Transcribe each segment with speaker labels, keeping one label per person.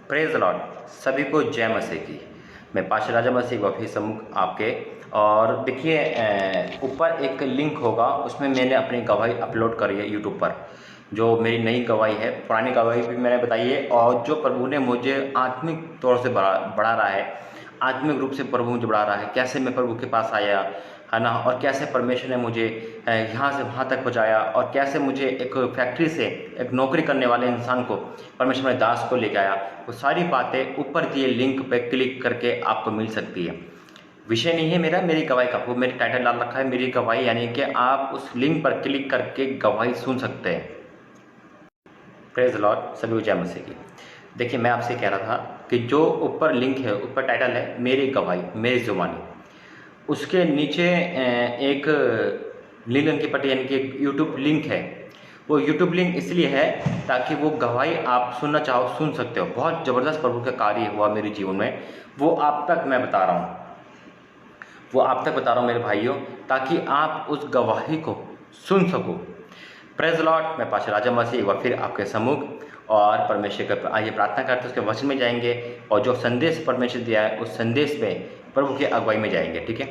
Speaker 1: Praise the Lord. सभी को जय मसीह की। मैं पास्टर राजा मसीह वफी सम्मुख आपके। और देखिए ऊपर एक लिंक होगा, उसमें मैंने अपनी गवाही अपलोड करी है यूट्यूब पर। जो मेरी नई गवाही है, पुरानी गवाही भी मैंने बताई है, और जो प्रभु ने मुझे आत्मिक तौर से बढ़ा रहा है, आत्मिक रूप से प्रभु मुझे बढ़ा रहा है, कैसे मैं प्रभु के पास आया है ना, और कैसे परमेश्वर ने मुझे यहाँ से वहाँ तक पहुँचाया, और कैसे मुझे एक फैक्ट्री से एक नौकरी करने वाले इंसान को परमेश्वर मेरे दास को लेके आया। वो सारी बातें ऊपर दिए लिंक पे क्लिक करके आपको मिल सकती है। विषय नहीं है मेरा, मेरी गवाही का, वो मेरी टाइटल डाल रखा है मेरी गवाही, यानी कि आप उस लिंक पर क्लिक करके गवाही सुन सकते हैं। प्रेज द लॉर्ड, सभी को जय मसीह की। देखिए मैं आपसे कह रहा था कि जो ऊपर लिंक है, ऊपर टाइटल है मेरी गवाही, मेरी जुबानी, उसके नीचे एक नीले रंग की पट्टी यानी कि एक यूट्यूब लिंक है। वो यूट्यूब लिंक इसलिए है ताकि वो गवाही आप सुनना चाहो सुन सकते हो। बहुत ज़बरदस्त प्रभु का कार्य हुआ मेरे जीवन में, वो आप तक मैं बता रहा हूँ, वो आप तक बता रहा हूँ मेरे भाइयों, ताकि आप उस गवाही को सुन सको। Praise Lord. मैं पास्टर राजा मसीह एक बार फिर आपके सम्मुख और परमेश्वर का आइए प्रार्थना करते हैं, उसके वचन में जाएंगे और जो संदेश परमेश्वर दिया है उस संदेश में प्रभु की अगुवाई में जाएंगे। ठीक है,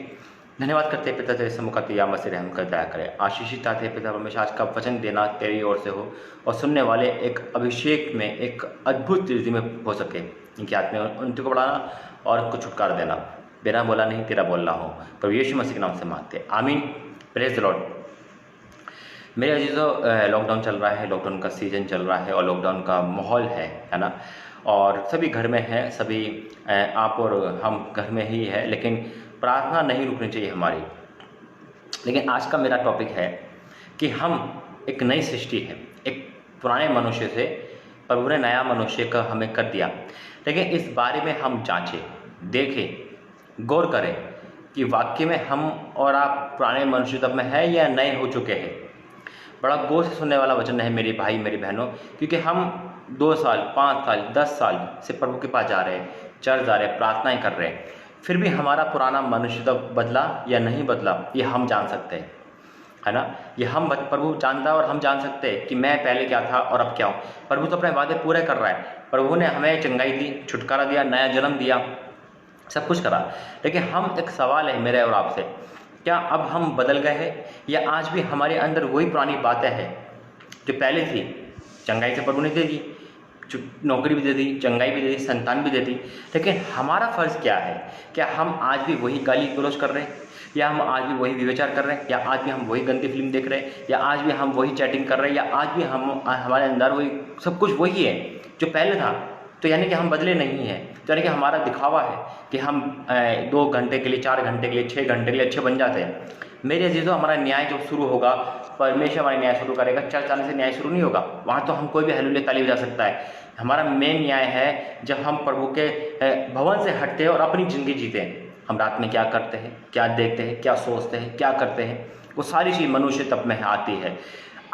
Speaker 1: धन्यवाद करते हैं पिता तेरे सम्मुख या मसीह रहम कर दया करे। आशीषित आते पिता परमेश्वर, आज का वचन देना तेरी ओर से हो और सुनने वाले एक अभिषेक में एक अद्भुत स्थिति में हो सके। इनकी आत्मा उन्नति को बढ़ाना और कुछ छुटकारा देना। बिना बोला नहीं तेरा बोलना हो, प्रभु यीशु मसीह के नाम से मांगते आमीन। Praise the Lord. मेरे अजीजों, लॉकडाउन चल रहा है, लॉकडाउन का सीज़न चल रहा है और लॉकडाउन का माहौल है ना, और सभी घर में हैं, सभी आप और हम घर में ही है, लेकिन प्रार्थना नहीं रुकनी चाहिए हमारी। लेकिन आज का मेरा टॉपिक है कि हम एक नई सृष्टि है, एक पुराने मनुष्य से प्रभु ने नया मनुष्य का हमें कर दिया। लेकिन इस बारे में हम जांचें, देखें, गौर करें कि वाकई में हम और आप पुराने मनुष्य तब में है या नए हो चुके हैं। बड़ा गौर से सुनने वाला वचन है मेरे भाई मेरी बहनों, क्योंकि हम 2 साल 5 साल 10 साल से प्रभु के पास जा रहे हैं, चर्च जा रहे हैं, प्रार्थनाएं कर रहे हैं, फिर भी हमारा पुराना मनुष्य तब बदला या नहीं बदला ये हम जान सकते हैं, है ना। ये हम प्रभु जानता है और हम जान सकते हैं कि मैं पहले क्या था और अब क्या हूँ। प्रभु तो अपने वादे पूरे कर रहा है। प्रभु ने हमें चंगाई दी, छुटकारा दिया, नया जन्म दिया, सब कुछ करा। लेकिन हम एक सवाल है मेरे और आपसे, क्या अब हम बदल गए हैं या आज भी हमारे अंदर वही पुरानी बातें हैं जो पहले थी। चंगाई से प्रभु ने दे दी, नौकरी भी दे दी, चंगाई भी दे दी, संतान भी दे दी, लेकिन हमारा फ़र्ज़ क्या है? क्या हम आज भी वही गाली गलौज कर रहे हैं, या हम आज भी वही व्यभिचार कर रहे हैं, या आज भी हम वही गंदी फिल्म देख रहे हैं, या आज भी हम वही चैटिंग कर रहे हैं, या आज भी हम हमारे अंदर वही सब कुछ वही है जो पहले था? तो यानी कि हम बदले नहीं हैं। तो यानी कि हमारा दिखावा है कि हम 2 घंटे के लिए, 4 घंटे के लिए, 6 घंटे के लिए अच्छे बन जाते हैं। मेरे अजीजों, हमारा न्याय जब शुरू होगा, परमेश्वर हमारा न्याय शुरू करेगा, चर्च आने से न्याय शुरू नहीं होगा। वहाँ तो हम कोई भी हालेलुया ताली बजा सकता है। हमारा मेन न्याय है जब हम प्रभु के भवन से हटते हैं और अपनी ज़िंदगी जीते हैं। हम रात में क्या करते हैं, क्या देखते हैं, क्या सोचते हैं, क्या करते हैं, वो सारी चीज़ मनुष्य तब में आती है।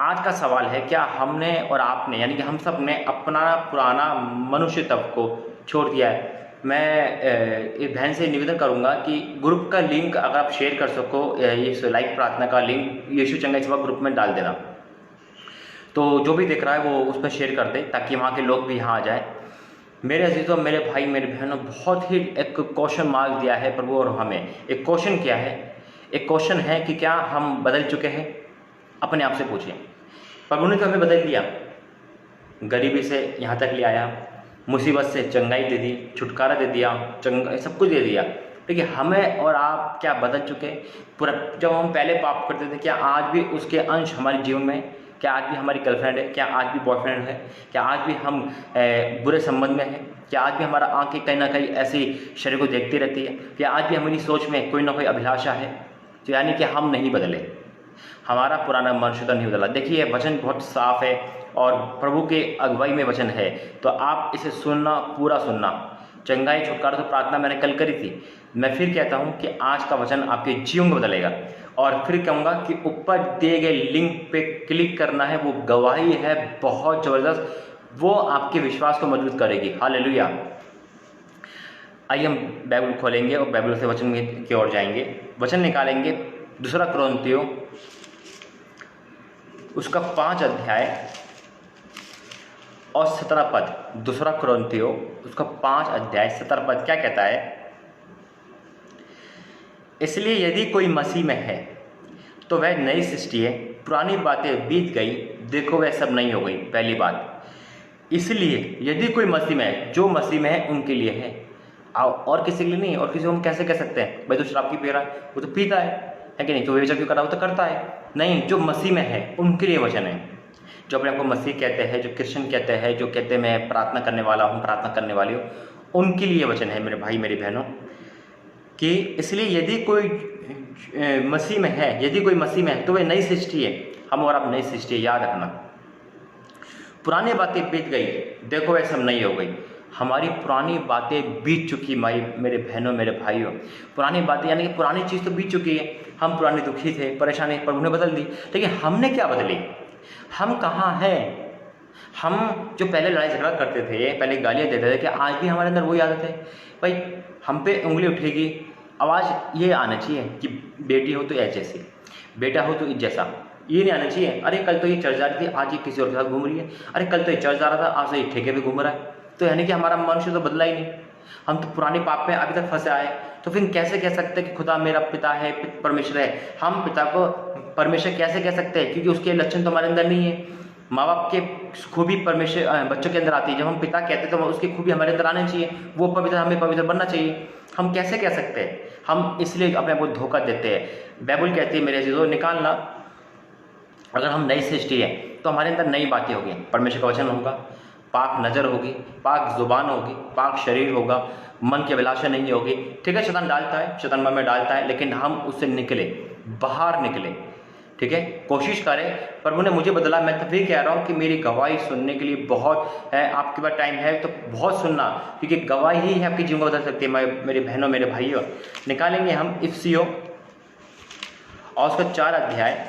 Speaker 1: आज का सवाल है, क्या हमने और आपने, यानी कि हम सब ने अपना पुराना मनुष्य तब को छोड़ दिया है? मैं एक बहन से निवेदन करूंगा कि ग्रुप का लिंक अगर आप शेयर कर सको, इस लाइव प्रार्थना का लिंक यीशु चंगाई सेवा ग्रुप में डाल देना, तो जो भी देख रहा है वो उस पर शेयर कर दे, ताकि वहाँ के लोग भी यहाँ आ जाए। मेरे अजीजों, मेरे भाई मेरे बहनों, बहुत ही एक क्वेश्चन मार्क दिया है प्रभु और हमें। एक क्वेश्चन क्या है? एक क्वेश्चन है कि क्या हम बदल चुके हैं? अपने आप से पूछिए। प्रभु ने तो हमें बदल दिया, गरीबी से यहाँ तक ले आया, मुसीबत से चंगाई दे दी, छुटकारा दे दिया, सब कुछ दे दिया। देखिए हमें और आप क्या बदल चुके? पूरा जब हम पहले पाप करते थे, क्या आज भी उसके अंश हमारे जीवन में? क्या आज भी हमारी गर्लफ्रेंड है? क्या आज भी बॉयफ्रेंड है? क्या आज भी हम बुरे संबंध में हैं? क्या आज भी हमारा आंखें कहीं ना कहीं ऐसी शरीर को देखती रहती है? क्या आज भी हमारी सोच में कोई ना कोई अभिलाषा है? तो यानी कि हम नहीं बदले, हमारा पुराना मनुष्य तो नहीं बदला। देखिए वचन बहुत साफ है और प्रभु के अगुवाई में वचन है, तो आप इसे सुनना, पूरा सुनना। चंगाई छुटकारा तो प्रार्थना मैंने कल करी थी। मैं फिर कहता हूँ कि आज का वचन आपके जीवन को बदलेगा। और फिर कहूँगा कि ऊपर दिए गए लिंक पे क्लिक करना है, वो गवाही है बहुत ज़बरदस्त, वो आपके विश्वास को मजबूत करेगी। हालेलुया। आइए हम बाइबल खोलेंगे और बाइबल से वचन की ओर जाएंगे। वचन निकालेंगे 2 कुरिन्थियों उसका 5 अध्याय और 17 पद, दूसरा कुरिन्थियों उसका 5 अध्याय 17 पद क्या कहता है? इसलिए यदि कोई मसीह में है तो वह नई सृष्टि है, पुरानी बातें बीत गई, देखो वह सब नई हो गई। पहली बात, इसलिए यदि कोई मसीह में है, जो मसीह में है उनके लिए है, और किसी के लिए नहीं। और किसी को हम कैसे कह सकते हैं भाई तो शराब की पी रहा है, वो तो पीता है कि नहीं, तो व्यभिचार क्यों कर रहा है, वो तो करता है। नहीं, जो मसीह में है उनके लिए वचन है। जो अपने आपको मसीह कहते हैं, जो क्रिश्चियन कहते हैं, जो कहते हैं मैं प्रार्थना करने वाला हूँ, प्रार्थना करने वाली हूँ, उनके लिए वचन है मेरे भाई मेरी बहनों, कि इसलिए यदि कोई मसीह में है, यदि कोई मसीह में है तो वह नई सृष्टि है। हम और आप नई सृष्टि है, याद रखना। पुरानी बातें बीत गई, देखो वह सब नई हो गई। हमारी पुरानी बातें बीत चुकी मेरे बहनों मेरे भाइयों, पुरानी बातें यानी कि पुरानी चीज़ तो बीत चुकी है। हम पुराने दुखी थे, परेशानी प्रभु ने बदल दी, लेकिन हमने क्या बदली? हम कहाँ हैं? हम जो पहले लड़ाई झगड़ा करते थे, पहले गालियाँ देते थे, कि आज भी हमारे अंदर वही आदत है भाई, हम पे उंगली उठेगी, आवाज़ ये आना चाहिए कि बेटी हो तो ऐसे, बेटा हो तो जैसा, ये नहीं आना चाहिए अरे कल तो ये चर्च जा रही थी, आज ये किसी और के साथ घूम रही है, अरे कल तो ये चर्च जा रहा था, आज तो ये ठेके पे घूम रहा है। तो यानी कि हमारा मनुष्य तो बदला ही नहीं, हम तो पुराने पाप में अभी तक फंसे आए। तो फिर कैसे कह सकते हैं कि खुदा मेरा पिता है, परमेश्वर है? हम पिता को परमेश्वर कैसे कह सकते हैं? क्योंकि उसके लक्षण तो हमारे अंदर नहीं है। माँ बाप के खूबी परमेश्वर बच्चों के अंदर आती है। जब हम पिता कहते हैं तो उसकी खूबी हमारे अंदर आनी चाहिए, वो पवित्र, हमें पवित्र बनना चाहिए। हम कैसे कह सकते हैं? हम इसलिए अपने आप को धोखा देते हैं। बाइबल कहती है मेरे अजीजों, निकालना, अगर हम नई सृष्टि है तो हमारे अंदर नई बातें होगी, परमेश्वर का वचन होगा, पाक नज़र होगी, पाक जुबान होगी, पाक शरीर होगा, मन की अभिलाषा नहीं होगी। ठीक है, शैतान डालता है, शैतान मन में डालता है, लेकिन हम उससे निकले, बाहर निकले। ठीक है, कोशिश करें। प्रभु ने मुझे बदला, मैं तो फिर कह रहा हूँ कि मेरी गवाही सुनने के लिए बहुत है, आपके पास टाइम है तो बहुत सुनना, क्योंकि गवाही ही है आपकी जीवन को बदल सकती है। मेरे बहनों मेरे भाइयों, निकालेंगे हम इफिसियों और उसका 4 अध्याय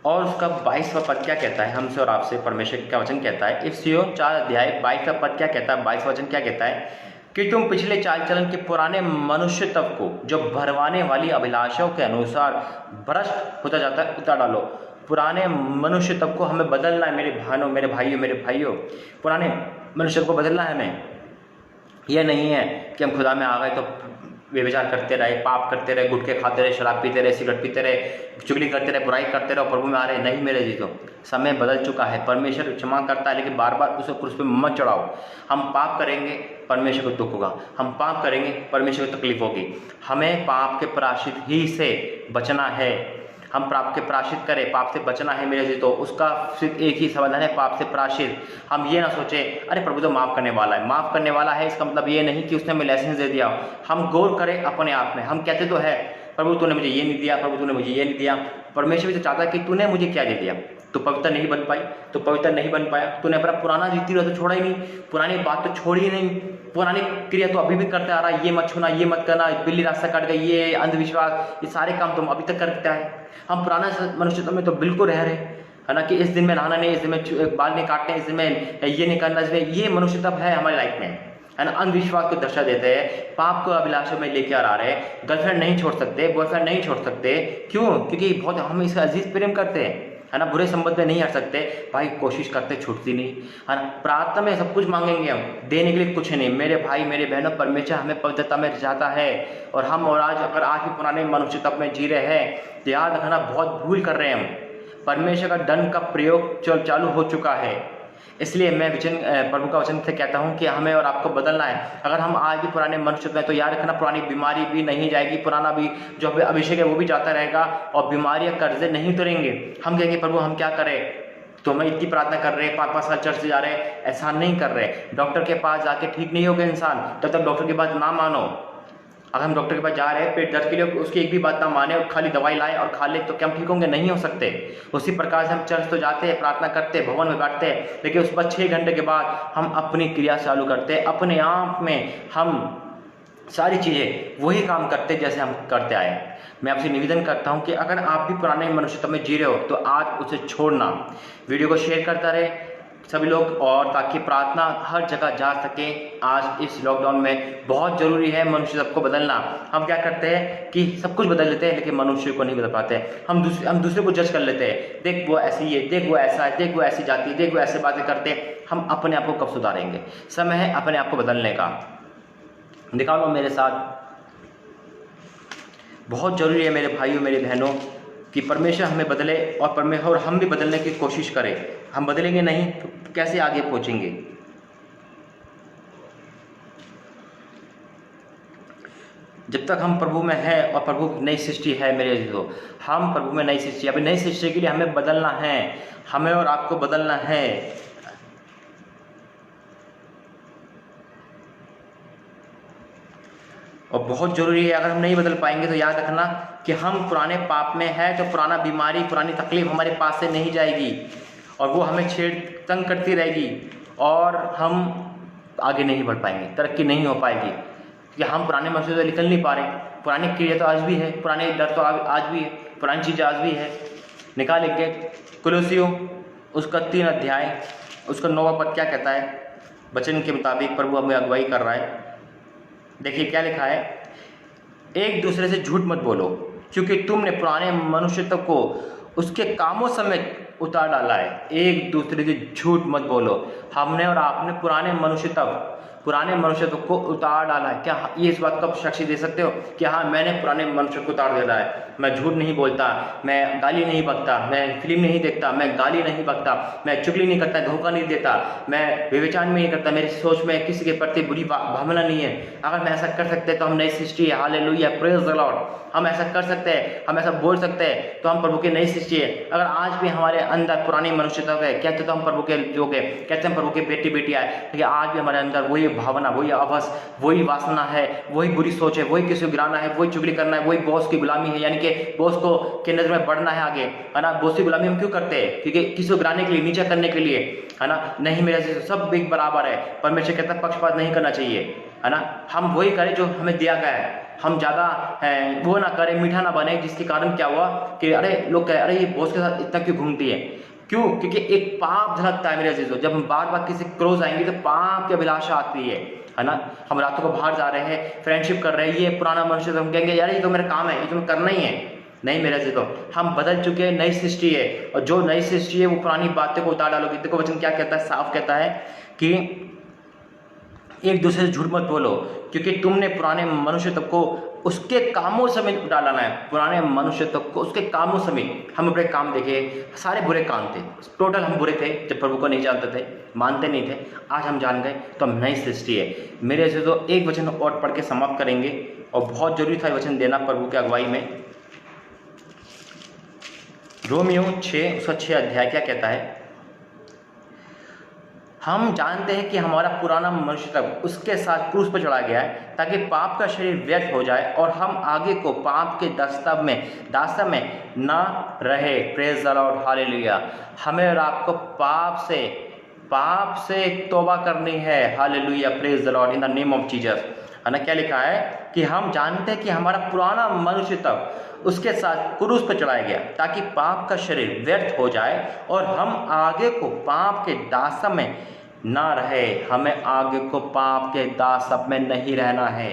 Speaker 1: और उसका 22वां पद क्या कहता है हमसे और आपसे? परमेश्वर का वचन कहता है, इफिसियों 4 अध्याय 22वां पद क्या कहता है? 22वां वचन क्या कहता है? कि तुम पिछले चाल चलन के पुराने मनुष्य तब को जो भरवाने वाली अभिलाषाओं के अनुसार भ्रष्ट होता जाता है उतार डालो। पुराने मनुष्य तब को हमें बदलना है मेरे बहनों मेरे भाइयों, पुराने मनुष्य को बदलना है हमें। यह नहीं है कि हम खुदा में आ गए तो व्यभिचार करते रहे, पाप करते रहे, गुटखे खाते रहे, शराब पीते रहे, सिगरेट पीते रहे, चुगली करते रहे, बुराई करते रहे, प्रभु में आ रहे। नहीं मेरे जीतो, समय बदल चुका है। परमेश्वर क्षमा करता है, लेकिन बार बार उसे क्रूस पे मत चढ़ाओ। हम पाप करेंगे, परमेश्वर को दुख होगा। हम पाप करेंगे, परमेश्वर को तकलीफ होगी। हमें पाप के प्रायश्चित ही से बचना है। हम पाप के प्रायश्चित करें, पाप से बचना है मेरे जीतो, उसका सिर्फ एक ही समाधान है, पाप से प्रायश्चित। हम ये ना सोचें अरे प्रभु तो माफ़ करने वाला है, माफ़ करने वाला है इसका मतलब ये नहीं कि उसने हमें लाइसेंस दे दिया। हम गौर करें अपने आप में। हम कहते तो है प्रभु तूने मुझे ये नहीं दिया, प्रभु तूने मुझे ये नहीं दिया। परमेश्वर भी तो चाहता है कि तूने मुझे क्या दे दिया। तो पवित्र नहीं बन पाई, तो पवित्र नहीं बन पाया, तूने अपना पुराना रीति तो छोड़ा ही नहीं, पुरानी बात तो छोड़ी ही नहीं, पुरानी क्रिया तो अभी भी करते आ रहा है। ये मत छूना, ये मत करना, बिल्ली रास्ता काट गई, ये अंधविश्वास, ये सारे काम तुम अभी तक करते आए। हम पुराना मनुष्यत्व में तो बिल्कुल रह रहे है ना, कि इस दिन में नहाना नहीं, इस दिन में बाल नहीं काटने, इस दिन में ये नहीं करना, इसमें ये मनुष्यत्व है हमारी लाइफ में, है ना। अंधविश्वास को दर्शा देते हैं, पाप को अभिलाषा में लेके आ रहे हैं। गर्लफ्रेंड नहीं छोड़ सकते, बॉयफ्रेंड नहीं छोड़ सकते, क्यों? क्योंकि बहुत हम इसका अजीज प्रेम करते हैं, है ना। बुरे संबंध में नहीं हट सकते, भाई कोशिश करते छूटती नहीं, है ना। प्रार्थना में सब कुछ मांगेंगे हम, देने के लिए कुछ नहीं। मेरे भाई मेरे बहनों, परमेश्वर हमें पवित्रता में चाहता है। और हम और अगर आज भी पुराने मनुष्यत्व में जी रहे हैं तो याद रखना बहुत भूल कर रहे हैं हम। परमेश्वर का दंड का प्रयोग चालू हो चुका है। इसलिए मैं प्रभु का वचन से कहता हूं कि हमें और आपको बदलना है। अगर हम आज भी पुराने मनुष्य में, तो याद रखना पुरानी बीमारी भी नहीं जाएगी, पुराना भी जो अभिषेक है वो भी जाता रहेगा, और बीमारियां कर्जे नहीं उतरेंगे। हम कहेंगे प्रभु हम क्या करें, तो हम इतनी प्रार्थना कर रहे हैं, 5-5 साल चर्च जा रहे हैं, ऐसा नहीं कर रहे। डॉक्टर के पास जाके ठीक नहीं होगा इंसान, तब तक डॉक्टर की बात ना मानो। अगर हम डॉक्टर के पास जा रहे हैं पेट दर्द के लिए, उसकी एक भी बात ना माने और खाली दवाई लाए और खा ले, तो क्या हम ठीक होंगे? नहीं हो सकते। उसी प्रकार से हम चर्च तो जाते हैं, प्रार्थना करते हैं, भवन में बैठते हैं, लेकिन उस पर 6 घंटे के बाद हम अपनी क्रिया चालू करते हैं। अपने आप में हम सारी चीज़ें वही काम करते जैसे हम करते आए। मैं आपसे निवेदन करता हूं कि अगर आप भी पुराने मनुष्यत्व में जी रहे हो तो आज उसे छोड़ना। वीडियो को शेयर करता रहे, सभी लोग, और ताकि प्रार्थना हर जगह जा सके। आज इस लॉकडाउन में बहुत ज़रूरी है मनुष्य सबको बदलना। हम क्या करते हैं कि सब कुछ बदल लेते हैं, लेकिन मनुष्य को नहीं बदल पाते। हम दूसरे को जज कर लेते हैं, देख वो ऐसी है, देख वो ऐसा है, देख वो ऐसी जाती है, देख वो ऐसे बातें करते हैं। हम अपने आप को कब सुधारेंगे? समय है अपने आप को बदलने का। निकालो मेरे साथ। बहुत ज़रूरी है मेरे भाइयों मेरी बहनों कि परमेश्वर हमें बदले और हम भी बदलने की कोशिश करें। हम बदलेंगे नहीं तो कैसे आगे पहुंचेंगे? जब तक हम प्रभु में हैं और प्रभु नई सृष्टि है मेरे दोस्तों, हम प्रभु में नई सृष्टि, अभी नई सृष्टि के लिए हमें बदलना है, हमें और आपको बदलना है। और बहुत ज़रूरी है, अगर हम नहीं बदल पाएंगे तो याद रखना कि हम पुराने पाप में हैं, तो पुराना बीमारी, पुरानी तकलीफ हमारे पास से नहीं जाएगी और वो हमें तंग करती रहेगी और हम आगे नहीं बढ़ पाएंगे, तरक्की नहीं हो पाएगी, क्योंकि हम पुराने मनुष्य से निकल नहीं पा रहे। पुरानी क्रिया तो आज भी है, पुराने डर तो आज भी है, पुरानी चीज़ें आज भी है। निकालेंगे कुलुसियों उसका 3 अध्याय उसका 9वां पद क्या कहता है? वचन के मुताबिक प्रभु हमें अगुवाई कर रहा है। देखिए क्या लिखा है, एक दूसरे से झूठ मत बोलो, क्योंकि तुमने पुराने मनुष्यत्व को उसके कामों समेत उतार डाला है। एक दूसरे से झूठ मत बोलो। हमने और आपने पुराने मनुष्यत्व को उतार डाला है। क्या ये इस बात का साक्षी दे सकते हो कि हाँ, मैंने पुराने मनुष्य को उतार डाला है? मैं झूठ नहीं बोलता, मैं गाली नहीं बकता, मैं फिल्म नहीं देखता, मैं गाली नहीं बकता, मैं चुगली नहीं करता, धोखा नहीं देता, मैं व्यभिचार में नहीं करता, मेरी सोच में किसी के प्रति बुरी भावना नहीं है। अगर मैं ऐसा कर सकते तो हम नई सृष्टि है। Hallelujah, praise the Lord. हम ऐसा कर सकते हैं, हम ऐसा बोल सकते हैं तो हम प्रभु की नई सृष्टि है। अगर आज भी हमारे अंदर पुरानी मनुष्यता है, कहते तो हम प्रभु के लोग हैं, कहते हम प्रभु के बेटी बेटियाँ है, लेकिन आज भी हमारे अंदर वही भावना, वही आवास, वही वासना है, वही बुरी सोच है, वही किसी को गिराना है, वही चुगली करना है, वही बॉस की गुलामी है, यानी कि बॉस को के नजर में बढ़ना है आगे, है ना। बॉस की गुलामी हम क्यों करते हैं? क्योंकि किसी को गिराने के लिए, नीचे करने के लिए, है ना। नहीं, मेरे सब एक बराबर है। परमेश्वर कहता है पक्षपात नहीं करना चाहिए, है ना। हम वही करें जो हमें दिया गया है। हम ज़्यादा वो ना करें, मीठा ना बने, जिसके कारण क्या हुआ कि अरे लोग कहे अरे ये बॉस के साथ इतना क्यों घूमती है? क्यों? क्योंकि एक पाप झलकता है मेरे अजीजों। जब हम बार बार किसी क्रोज आएंगे तो पाप की अभिलाषा आती है ना। हम रातों को बाहर जा रहे हैं, फ्रेंडशिप कर रहे हैं, ये पुराना मनुष्य, हम कहेंगे यार ये तो मेरा काम है, ये तो मैं करना ही है। नहीं मेरे अजीजों, हम बदल चुके हैं, नई सृष्टि है, और जो नई सृष्टि है वो पुरानी बातें को उतार डालोगे। देखो वचन क्या कहता है, साफ कहता है कि एक दूसरे से झूठ मत बोलो, क्योंकि तुमने पुराने मनुष्यत्व को उसके कामों समेत डालना है। पुराने मनुष्यत्व को उसके कामों समेत। हम अपने काम देखे, सारे बुरे काम थे, टोटल हम बुरे थे जब प्रभु को नहीं जानते थे, मानते नहीं थे। आज हम जान गए तो हम नई सृष्टि है। मेरे से तो एक वचन और पढ़ के समाप्त करेंगे, और बहुत जरूरी था वचन देना प्रभु की अगुवाई में। रोमियो 6 उसका 6 अध्याय क्या कहता है? हम जानते हैं कि हमारा पुराना मनुष्यत्व उसके साथ क्रूस पर चढ़ा गया है, ताकि पाप का शरीर व्यर्थ हो जाए और हम आगे को पाप के दास्तां में ना रहे। Praise the Lord, hallelujah. हमें और आपको पाप से तौबा करनी है। Hallelujah, praise the Lord, in the name of Jesus, है ना। क्या लिखा है कि हम जानते हैं कि हमारा पुराना मनुष्यत्व उसके साथ क्रूस पर चढ़ाया गया, ताकि पाप का शरीर व्यर्थ हो जाए और हम आगे को पाप के दास्तां में ना रहे। हमें आगे को पाप के दास्तां में नहीं रहना है,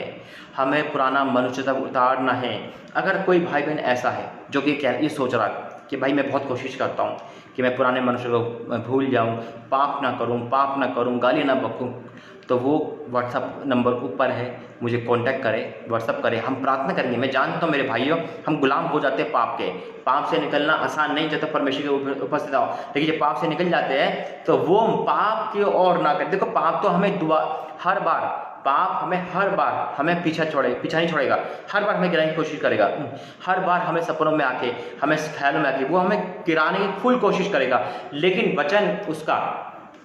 Speaker 1: हमें पुराना मनुष्यत्व उतारना है। अगर कोई भाई बहन ऐसा है जो कि ये सोच रहा है कि भाई मैं बहुत कोशिश करता हूँ कि मैं पुराने मनुष्य को भूल जाऊँ, पाप ना करूँ, गाली ना बकूँ, तो वो व्हाट्सअप नंबर ऊपर है, मुझे कांटेक्ट करें, व्हाट्सअप करें, हम प्रार्थना करेंगे। मैं जानता हूँ मेरे भाइयों, हम गुलाम हो जाते हैं पाप के। पाप से निकलना आसान नहीं, जब तक परमेश्वर के उपस्थित आओ, लेकिन जब पाप से निकल जाते हैं तो वो पाप की ओर ना करें। देखो पाप तो हमें हर बार हमें पीछा नहीं छोड़ेगा। हर बार हमें गिराने की कोशिश करेगा, हर बार हमें सपनों में आके, हमें ख्यालों में आके वो हमें गिराने की फुल कोशिश करेगा, लेकिन वचन उसका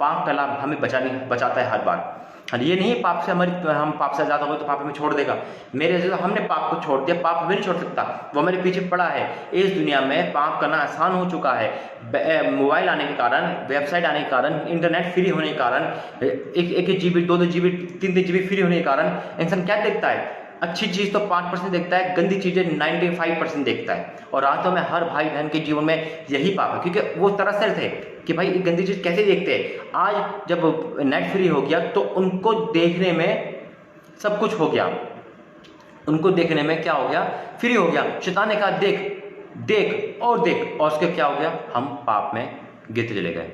Speaker 1: पाप का लाभ हमें बचाता है हर बार। ये नहीं पाप से हम पाप से आजाद हो गए तो पाप हमें छोड़ देगा। मेरे से हमने पाप को छोड़ दिया, पाप हमें नहीं छोड़ सकता, वो मेरे पीछे पड़ा है। इस दुनिया में पाप करना आसान हो चुका है। मोबाइल आने के कारण, वेबसाइट आने के कारण, इंटरनेट फ्री होने के कारण, 1 GB 2 GB 3 GB फ्री होने के कारण इंसान क्या देखता है? अच्छी चीज़ तो 5% देखता है, गंदी चीज़ें 95% देखता है। और रातों में हर भाई बहन के जीवन में यही पाप है, क्योंकि वो तरस रहे थे कि भाई ये गंदी चीज़ कैसे देखते हैं। आज जब नेट फ्री हो गया तो उनको देखने में सब कुछ हो गया, उनको देखने में क्या हो गया, फ्री हो गया। शैतान ने कहा देख देख और देख, और उसके क्या हो गया, हम पाप में गिरते चले गए।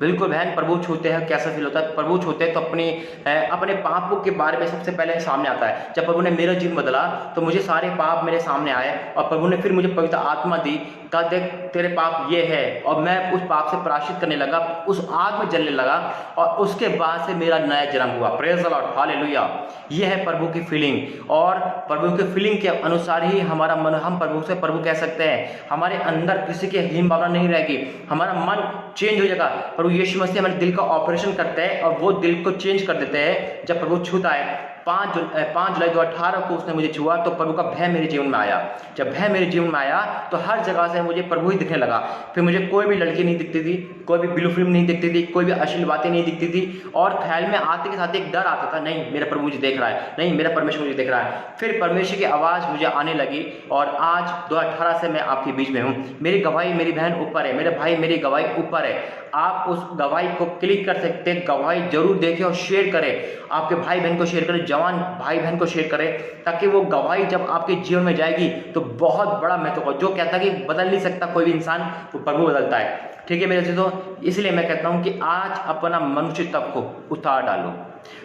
Speaker 1: बिल्कुल बहन, प्रभु छूते हैं कैसा फील होता है। प्रभु छूते हैं तो अपने पापों के बारे में सबसे पहले सामने आता है। जब प्रभु ने मेरा जीवन बदला तो मुझे सारे पाप मेरे सामने आए, और प्रभु ने फिर मुझे पवित्र आत्मा दी, कहा देख तेरे पाप ये है, और मैं उस पाप से प्रायश्चित करने लगा, उस आग में जलने लगा, और उसके बाद से मेरा नया जन्म हुआ। Praise the Lord, hallelujah. ये है प्रभु की फीलिंग, और प्रभु की फीलिंग के अनुसार ही हमारा मन, हम प्रभु से प्रभु कह सकते हैं। हमारे अंदर किसी की हीन भावना नहीं रहेगी, हमारा मन चेंज हो जाएगा। प्रभु यीशु मसीह हमारे दिल का ऑपरेशन करते हैं और वो दिल को चेंज कर देते हैं जब प्रभु छूता है। 5 जुलाई 2018 को उसने मुझे छुआ तो प्रभु का भय मेरे जीवन में आया। जब भय मेरे जीवन में आया तो हर जगह से मुझे प्रभु ही दिखने लगा। फिर मुझे कोई भी लड़की नहीं दिखती थी, कोई भी ब्लू फिल्म नहीं दिखती थी, कोई भी अश्लील बातें नहीं दिखती थी, और ख्याल में आते के साथ एक डर आता था, नहीं मेरा प्रभु मुझे देख रहा है, नहीं मेरा परमेश्वर मुझे देख रहा है। फिर परमेश्वर की आवाज़ मुझे आने लगी, और आज 2018 से मैं आपके बीच में हूँ। मेरी गवाही मेरी बहन ऊपर है, मेरे भाई मेरी गवाही ऊपर है। आप उस गवाही को क्लिक कर सकते हैं, गवाही जरूर देखें और शेयर करें, आपके भाई बहन को शेयर करें, जवान भाई बहन को शेयर करें, ताकि वो गवाही जब आपके जीवन में जाएगी तो बहुत बड़ा महत्व हो। जो कहता है कि बदल नहीं सकता कोई भी इंसान, वो प्रभु बदलता है। ठीक है मेरे दोस्तों, इसलिए मैं कहता हूँ कि आज अपना मनुष्य तत्व को उतार डालो,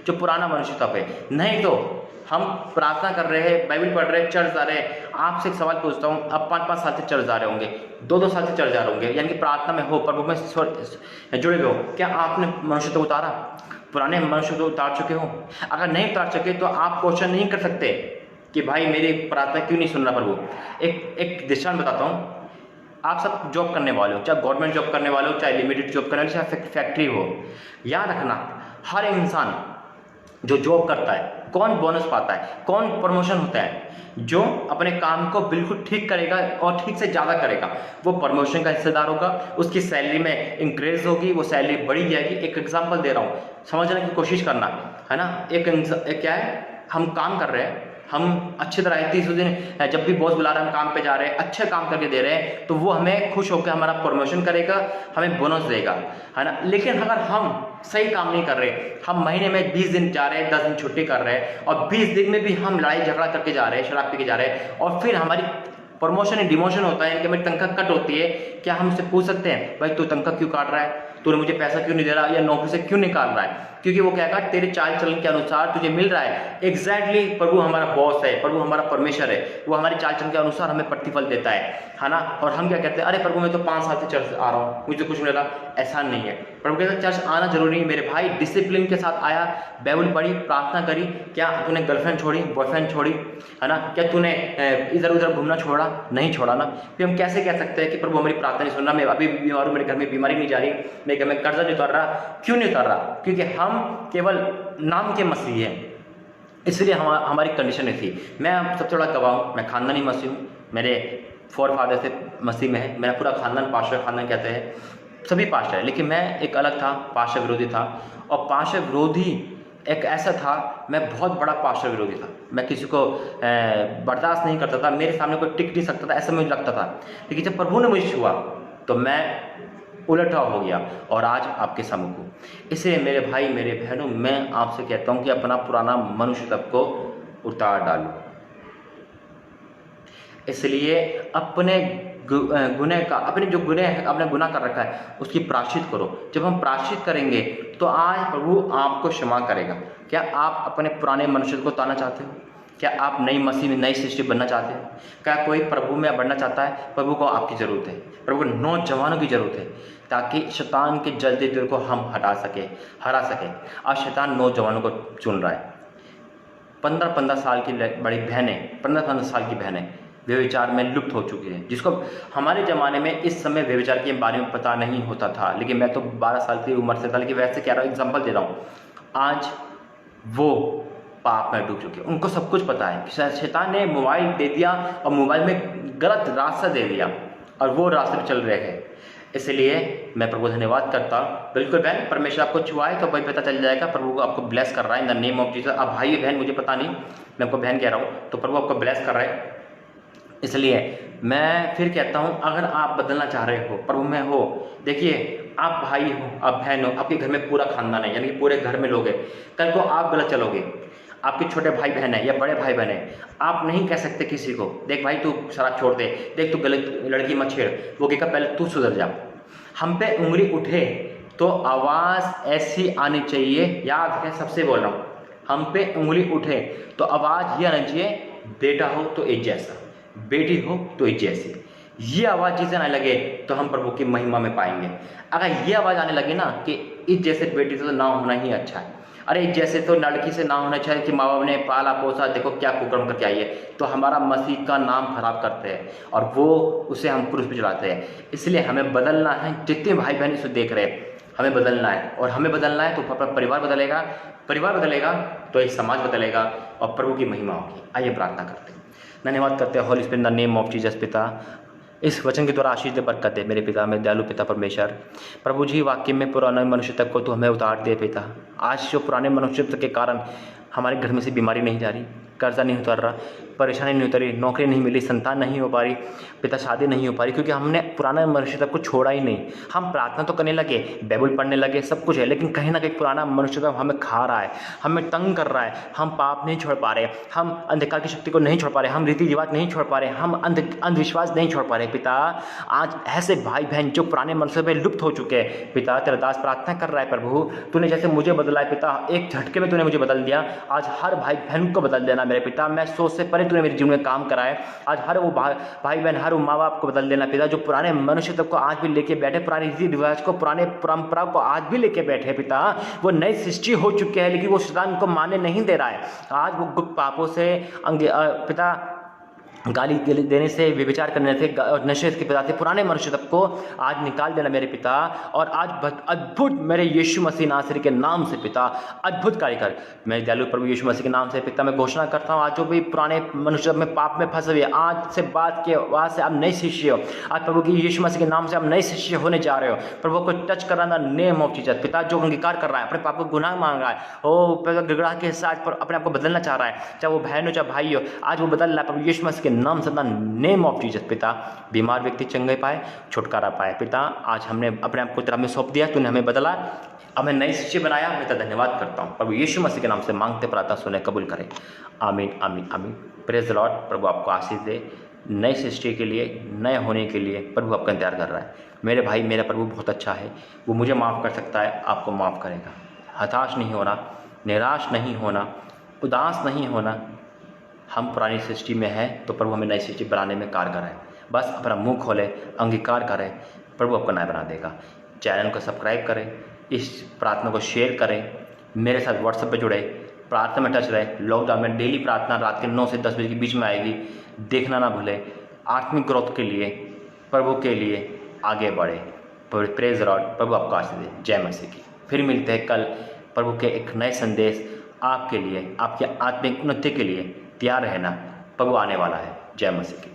Speaker 1: जो पुराना मनुष्य तत्व है। नहीं तो हम प्रार्थना कर रहे हैं, बाइबल पढ़ रहे हैं, चर्च जा रहे हैं। आपसे एक सवाल पूछता हूँ, अब 5-5 साल से चर्च जा रहे होंगे, 2-2 साल से चर्च जा रहे होंगे, यानी कि प्रार्थना में हो, प्रभु में जुड़े हुए हो, क्या आपने मनुष्य तो उतारा? पुराने मनुष्य तो उतार चुके हो? अगर नहीं उतार सके तो आप क्वेश्चन नहीं कर सकते कि भाई मेरी प्रार्थना क्यों नहीं सुन रहा प्रभु। एक दृष्टांत बताता हूँ। आप सब जॉब करने वाले हो, चाहे गवर्नमेंट जॉब करने वाले हो, चाहे लिमिटेड जॉब करने वाले, चाहे फैक्ट्री हो, याद रखना हर इंसान जो जॉब करता है, कौन बोनस पाता है, कौन प्रमोशन होता है? जो अपने काम को बिल्कुल ठीक करेगा और ठीक से ज़्यादा करेगा, वो प्रमोशन का हिस्सेदार होगा, उसकी सैलरी में इंक्रीज होगी, वो सैलरी बढ़ी जाएगी। एक एग्जांपल दे रहा हूँ, समझने की कोशिश करना है ना। एक क्या है, हम काम कर रहे हैं, हम अच्छी तरह 30 दिन जब भी बॉस बुला रहे हैं, हम काम पे जा रहे हैं, अच्छे काम करके दे रहे हैं, तो वो हमें खुश होकर हमारा प्रमोशन करेगा, हमें बोनस देगा, है ना। लेकिन अगर हम सही काम नहीं कर रहे, हम महीने में 20 दिन जा रहे हैं, 10 दिन छुट्टी कर रहे हैं, और 20 दिन में भी हम लड़ाई झगड़ा करके जा रहे हैं, शराब पी के जा रहे हैं, और फिर हमारी प्रमोशन डिमोशन होता है, इनकी हमारी तनख्वाह कट होती है, क्या हम उससे पूछ सकते हैं भाई तू तनख्वाह क्यों काट रहा है, तूने मुझे पैसा क्यों नहीं दे रहा, या नौकरी से क्यों निकाल रहा है? क्योंकि वो क्या कहा, तेरे चाल चलन के अनुसार तुझे मिल रहा है। एग्जैक्टली प्रभु हमारा बॉस है, प्रभु हमारा परमेश्वर है, वो हमारी चाल चलन के अनुसार हमें प्रतिफल देता है ना। और हम क्या कहते हैं, अरे प्रभु मैं तो 5 साल से चर्च आ रहा हूँ, मुझे कुछ मिला। ऐसा नहीं है। प्रभु कहते हैं चर्च आना जरूरी है मेरे भाई, डिसिप्लिन के साथ आया, बाइबल पढ़ी, प्रार्थना करी। क्या तूने गर्लफ्रेंड छोड़ी, बॉयफ्रेंड छोड़ी, है ना? क्या तूने इधर उधर घूमना छोड़ा? नहीं छोड़ा ना। फिर हम कैसे कह सकते हैं कि प्रभु हमारी प्रार्थना नहीं सुन रहा, मैं अभी बीमार हूँ, मेरे घर में बीमारी नहीं जा रही, मेरे घर में कर्जा नहीं उतर रहा? क्यों नहीं उतर रहा? क्योंकि हम केवल नाम के मसीह हैं, इसलिए हमारी कंडीशन नहीं थी। मैं सबसे बड़ा गवाह हूँ, मैं खानदानी मसीह हूँ, मेरे 4 फादर से मसीह में है, मेरा पूरा खानदान पास्टर खानदान कहते हैं, सभी पास्टर है। लेकिन मैं एक अलग था, पास्टर विरोधी था। और पास्टर विरोधी एक ऐसा था, मैं बहुत बड़ा पास्टर विरोधी था। मैं किसी को बर्दाश्त नहीं करता था, मेरे सामने कोई टिक नहीं सकता था, ऐसा मुझे लगता था। लेकिन जब प्रभु ने मुझे छुआ तो मैं उलटा हो गया और आज आपके सम्मुख हूँ। इसलिए मेरे भाई मेरे बहनों, मैं आपसे कहता हूँ कि अपना पुराना मनुष्य तत्व को उतार डालो। इसलिए अपने गुनाह का, अपने जो गुनाह अपने गुनाह कर रखा है उसकी प्रायश्चित करो। जब हम प्रायश्चित करेंगे तो आज प्रभु आपको क्षमा करेगा। क्या आप अपने पुराने मनुष्य को उतारना चाहते हो? क्या आप नई मसीह में नई सृष्टि बनना चाहते हैं? क्या कोई प्रभु में बढ़ना चाहता है? प्रभु को आपकी ज़रूरत है, प्रभु को नौजवानों की ज़रूरत है, ताकि शैतान के जलते दिल को हम हरा सके। आज शैतान नौजवानों को चुन रहा है। 15-15 साल की बड़ी बहनें, 15-15 साल की बहनें व्यभिचार में लुप्त हो चुकी हैं, जिसको हमारे ज़माने में इस समय व्यभिचार के बारे में पता नहीं होता था। लेकिन मैं तो 12 साल की उम्र से था, लेकिन वैसे कह रहा हूँ, एग्जाम्पल दे रहा हूँ। आज वो पाप में डूब चुके हैं, उनको सब कुछ पता है। शैतान ने मोबाइल दे दिया और मोबाइल में गलत रास्ता दे दिया और वो रास्ते पर चल रहे हैं। इसलिए मैं प्रभु धन्यवाद करता हूँ। बिल्कुल बहन, परमेश्वर आपको छुआए तो भाई पता चल जाएगा, प्रभु आपको ब्लेस कर रहा है in the name of Jesus. अब भाई बहन मुझे पता नहीं, मैं आपको बहन कह रहा हूँ, तो प्रभु आपको ब्लेस कर रहा है। इसलिए मैं फिर कहता हूँ, अगर आप बदलना चाह रहे हो, प्रभु में हो, देखिए आप भाई हो, आप बहन हो, आपके घर में पूरा खानदान है, यानी कि पूरे घर में लोग हैं, कल को आप गलत चलोगे, आपके छोटे भाई बहन है या बड़े भाई बहन है, आप नहीं कह सकते किसी को, देख भाई तू शराब छोड़ दे, देख तू गलत लड़की मत छेड़, वो कहेगा पहले तू सुधर जा। हम पे उंगली उठे तो आवाज़ ऐसी आनी चाहिए, याद रखें, सबसे बोल रहा हूँ, हम पे उंगली उठे तो आवाज़ ये आनी चाहिए, बेटा हो तो एक जैसा, बेटी हो तो एक जैसी। ये आवाज़ जिसे आने लगे तो हम प्रभु की महिमा में पाएंगे। अगर ये आवाज़ आने लगे ना कि इस जैसे बेटी से तो ना होना ही अच्छा है, अरे इस जैसे तो लड़की से ना होना चाहिए कि माँ बाप ने पाला पोसा, देखो क्या कुकर्म करके आई है, तो हमारा मसीह का नाम खराब करते हैं और वो उसे हम क्रूस पे चढ़ाते हैं। इसलिए हमें बदलना है, जितने भाई बहन इसे देख रहे हैं हमें बदलना है, और हमें बदलना है तो अपना परिवार बदलेगा, परिवार बदलेगा तो ये समाज बदलेगा और प्रभु की महिमा होगी। आइए प्रार्थना करते हैं। धन्यवाद करते हैं Holi spirit in the name of Jesus. पिता, इस वचन के द्वारा आशीष दे, बरकत दे मेरे पिता, मेरे दयालु पिता परमेश्वर। प्रभु जी, वाक्य में पुराने मनुष्य तक को तो हमें उतार दे पिता। आज जो पुराने मनुष्य के कारण हमारे घर में से बीमारी नहीं जा रही, कर्जा नहीं उतर रहा, परेशानी नहीं उतरी, नौकरी नहीं मिली, संतान नहीं हो पा रही पिता, शादी नहीं हो पा रही, क्योंकि हमने पुराना मनुष्यता को छोड़ा ही नहीं। हम प्रार्थना तो करने लगे, बाइबल पढ़ने लगे, सब कुछ है, लेकिन कहीं ना कहीं पुराना मनुष्यता हमें खा रहा है, हमें तंग कर रहा है। हम पाप नहीं छोड़ पा रहे, हम अंधकार की शक्ति को नहीं छोड़ पा रहे, हम रीति रिवाज नहीं छोड़ पा रहे, हम अंधविश्वास नहीं छोड़ पा रहे। पिता, आज ऐसे भाई बहन जो पुराने मनुष्य में लुप्त हो चुके हैं पिता, तेरा दास प्रार्थना कर रहा है प्रभु, तूने जैसे मुझे बदला है पिता, एक झटके में तूने मुझे बदल दिया, आज हर भाई बहन को बदल देना मेरे पिता। मैं सोच से परे तूने मेरे जीवन में काम करा है, आज हर वो भाई बहन, हर वो माँ बाप को बदल देना पिता, जो पुराने मनुष्य तक को आज भी लेके बैठे, पुराने रीति रिवाज को, पुराने परंपरा को आज भी लेके बैठे पिता। वो नई सृष्टि हो चुके हैं, लेकिन वो शैतान को मानने नहीं दे रहा है। आज वो गुप्त पापों से पिता गाली देने से, व्यभिचार करने से, नशे के पिता से पुराने मनुष्य तक को आज निकाल देना मेरे पिता, और आज अद्भुत मेरे यीशु मसीह नासरी के नाम से पिता अद्भुत कार्य कर। मेरे दयालु प्रभु यीशु मसीह के नाम से पिता मैं घोषणा करता हूँ, आज जो भी पुराने मनुष्य में पाप में फंसे हुए, आज से बात के बाद से आप नई शिष्य हो, आज प्रभु की यीशु मसीह के नाम से आप नई शिष्य होने जा रहे हो। प्रभु को टच कराना नेम ऑफ जीसस पिता, जो अंगीकार कर रहा है, अपने पाप को गुनाह मांग रहा है, ओ गिड़गड़ा के साथ पर अपने आप को बदलना चाह रहा है, चाहे वो बहन हो चाहे भाई हो, आज वो बदल रहा है प्रभु यीशु मसीह के नाम से, नेम ऑफ जीसस पिता। बीमार व्यक्ति चंगे पाए, छुटकारा पाए पिता। आज हमने अपने आप को तेरा में सौंप दिया, तूने हमें बदला, हमें नई शिष्य बनाया, मैं तेरा धन्यवाद करता हूँ प्रभु यीशु मसीह के नाम से मांगते, प्रार्थना सुने, कबूल करें। आमीन आमीन आमीन। Praise the Lord. प्रभु आपको आशीष दे, नई सृष्टि के लिए, नए होने के लिए प्रभु आपका इंतजार कर रहा है। मेरे भाई, मेरा प्रभु बहुत अच्छा है, वो मुझे माफ़ कर सकता है, आपको माफ़ करेगा। हताश नहीं होना, निराश नहीं होना, उदास नहीं होना। हम पुरानी सृष्टि में हैं तो प्रभु हमें नई सृष्टि बनाने में कारगर है। बस अपना मुंह खोले, अंगीकार करें, प्रभु आपको नया बना देगा। चैनल को सब्सक्राइब करें, इस प्रार्थना को शेयर करें, मेरे साथ व्हाट्सएप पे जुड़े, प्रार्थना में टच रहे। लॉकडाउन में डेली प्रार्थना रात के 9 से 10 बजे के बीच में आएगी, देखना ना भूलें। आत्मिक ग्रोथ के लिए, प्रभु के लिए आगे बढ़े। Praise the Lord. प्रभु आपको आशीष दे। जय मसीह की। फिर मिलते हैं कल प्रभु के एक नए संदेश आपके लिए, आपके आत्मिक उन्नति के लिए तैयार रहना। प्रभु आने वाला है। जय मसीह की।